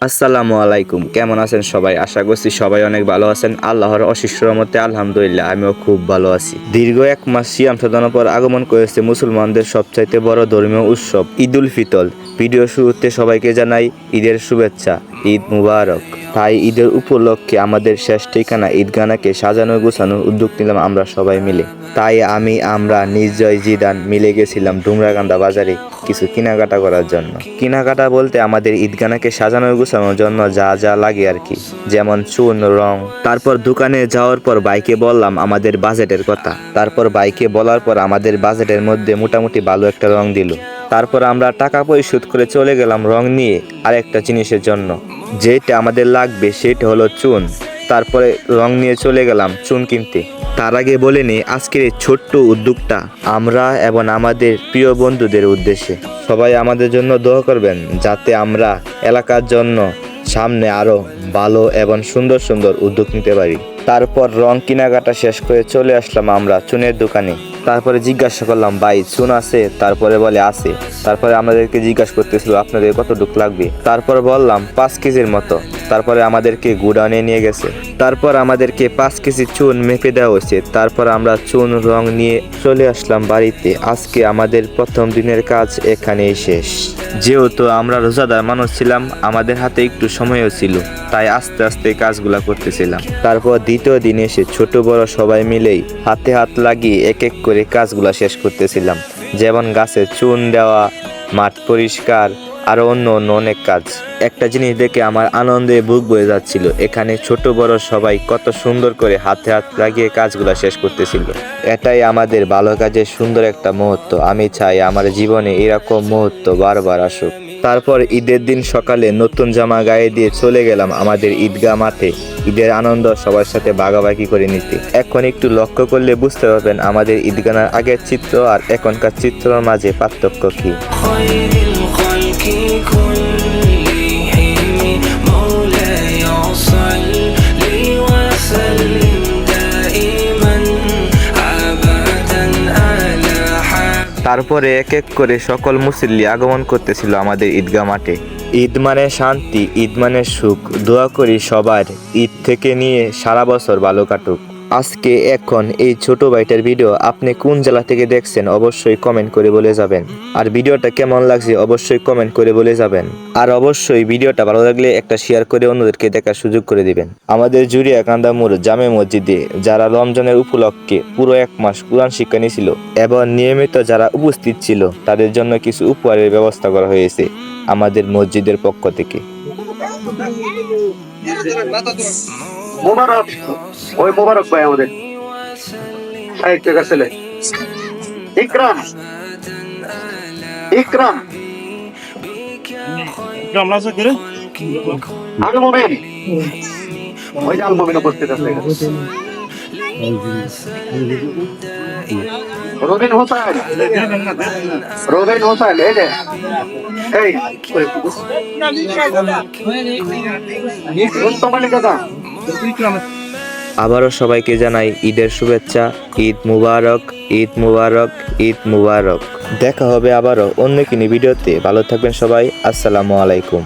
আসসালামু আলাইকুম, কেমন আছেন সবাই? আশা করছি সবাই অনেক ভালো আছেন। আল্লাহর অশেষ রহমতে আলহামদুলিল্লাহ আমিও খুব ভালো আছি। দীর্ঘ এক মাস সিয়াম সাধনার পর আগমন করেছে মুসলমানদের সবচাইতে বড় ধর্মীয় উৎসব ঈদ উল ফিতর। ভিডিও শুরুতে সবাইকে জানাই ঈদের শুভেচ্ছা, ঈদ মুবারক। তাই ঈদের উপলক্ষে আমাদের শেষ ঠিকানা ঈদগানাকে সাজানো গোছানোর উদ্যোগ নিলাম আমরা সবাই মিলে। তাই আমরা নির্জয় জিদান মিলে গেছিলাম ডুমরাকান্দা বাজারে কিছু কেনাকাটা করার জন্য। কেনাকাটা বলতে আমাদের ঈদগানাকে সাজানো গোছানোর জন্য যা যা লাগে আর কি, যেমন চুন, রং। তারপর দোকানে যাওয়ার পর বাইকে বললাম আমাদের বাজেটের কথা। তারপর বাইকে বলার পর আমাদের বাজেটের মধ্যে মোটামুটি ভালো একটা রং দিল। তারপর আমরা টাকা পরিশোধ করে চলে গেলাম রং নিয়ে আরেকটা জিনিসের জন্য, যেটা আমাদের লাগবে সেটা হলো চুন। তারপরে রং নিয়ে চলে গেলাম চুন কিনতে। তার আগে বলে নিই আজকের এই ছোট্ট উদ্যোগটা আমরা এবং আমাদের প্রিয় বন্ধুদের উদ্দেশ্যে। সবাই আমাদের জন্য দোয়া করবেন যাতে আমরা এলাকার জন্য সামনে আরো ভালো এবং সুন্দর সুন্দর উদ্যোগ নিতে পারি। তারপর রং কেনাকাটা শেষ করে চলে আসলাম আমরা চুনের দোকানে। তারপরে জিজ্ঞাসা করলাম, ভাই চুন আছে? তারপরে বলে আছে। তারপরে আমাদেরকে জিজ্ঞাসা করতেছিল আপনাদের কতটুকু লাগবে। তারপর বললাম 5 কেজির মতো। তারপরে আমাদেরকে গুডাউনে নিয়ে গেছে। তারপর আমাদেরকে 5 কেজি চুন মেপে দেওয়া হয়েছে। তারপর আমরা চুন রং নিয়ে চলে আসলাম বাড়িতে। আজকে আমাদের প্রথম দিনের কাজ এখানেই শেষ। যেহেতু আমরা রোজাদার মানুষ ছিলাম, আমাদের হাতে একটু সময়ও ছিল, তাই আস্তে আস্তে কাজগুলা করতেছিলাম। তারপর দ্বিতীয় দিন এসে ছোট বড় সবাই মিলেই হাতে হাত লাগিয়ে এক এক করে কাজগুলা শেষ করতেছিলাম, যেমন গাছে চুন দেওয়া, মাঠ পরিষ্কার, আরো অন্য অন্য অনেক কাজ। একটা জিনিস দেখে আমার আনন্দে বুক বয়ে যাচ্ছিল, এখানে ছোট বড় সবাই কত সুন্দর করে হাতে হাত লাগিয়ে কাজগুলা শেষ করতেছিল। এটাই আমাদের ভালো কাজের সুন্দর একটা মুহূর্ত। আমি চাই আমার জীবনে এরকম মুহূর্ত বারবার আসুক। তারপর ঈদের দিন সকালে নতুন জামা গায়ে দিয়ে চলে গেলাম আমাদের ঈদগাহ মাঠে ঈদের আনন্দ সবার সাথে ভাগাভাগি করে নিতে। এখন একটু লক্ষ্য করলে বুঝতে পারবেন আমাদের ঈদগানার আগের চিত্র আর এখনকার চিত্রের মাঝে পার্থক্য কি। তারপরে এক এক করে সকল মুসল্লি আগমন করতেছিল আমাদের ঈদগাহ মাঠে। ঈদ মানে শান্তি, ঈদ মানে সুখ। দোয়া করি সবার ঈদ থেকে নিয়ে সারা বছর ভালো কাটুক। আজকে এখন এই ছোট ভাইটার ভিডিও আপনি কোন জেলা থেকে দেখছেন অবশ্যই কমেন্ট করে বলে যাবেন। আর ভিডিওটা কেমন লাগছে অবশ্যই কমেন্ট করে বলে যাবেন। আর অবশ্যই ভিডিওটা ভালো লাগলে একটা শেয়ার করে অন্যদেরকে দেখার সুযোগ করে দিবেন। আমাদের জুরিয়াকান্দা মোড় জামে মসজিদে যারা রমজানের উপলক্ষে পুরো 1 মাস কুরআন শিক্ষা নিয়েছিল এবং নিয়মিত যারা উপস্থিত ছিল তাদের জন্য কিছু উপহারের ব্যবস্থা করা হয়েছে আমাদের মসজিদের পক্ষ থেকে। মোবারক, ওই মোবারক ভাই আমাদের ছেলে ইকরাম ইকরাম আল মুমিন, ওই যে আল মুমিন উপস্থিত আছে। রবিন হোসেন, রবিন হোসেন, এই যে আবারও সবাইকে জানাই ঈদের শুভেচ্ছা। ঈদ মুবারক, ঈদ মুবারক, ঈদ মুবারক। দেখা হবে আবারও অন্য কোনো ভিডিওতে। ভালো থাকবেন সবাই। আসসালামু আলাইকুম।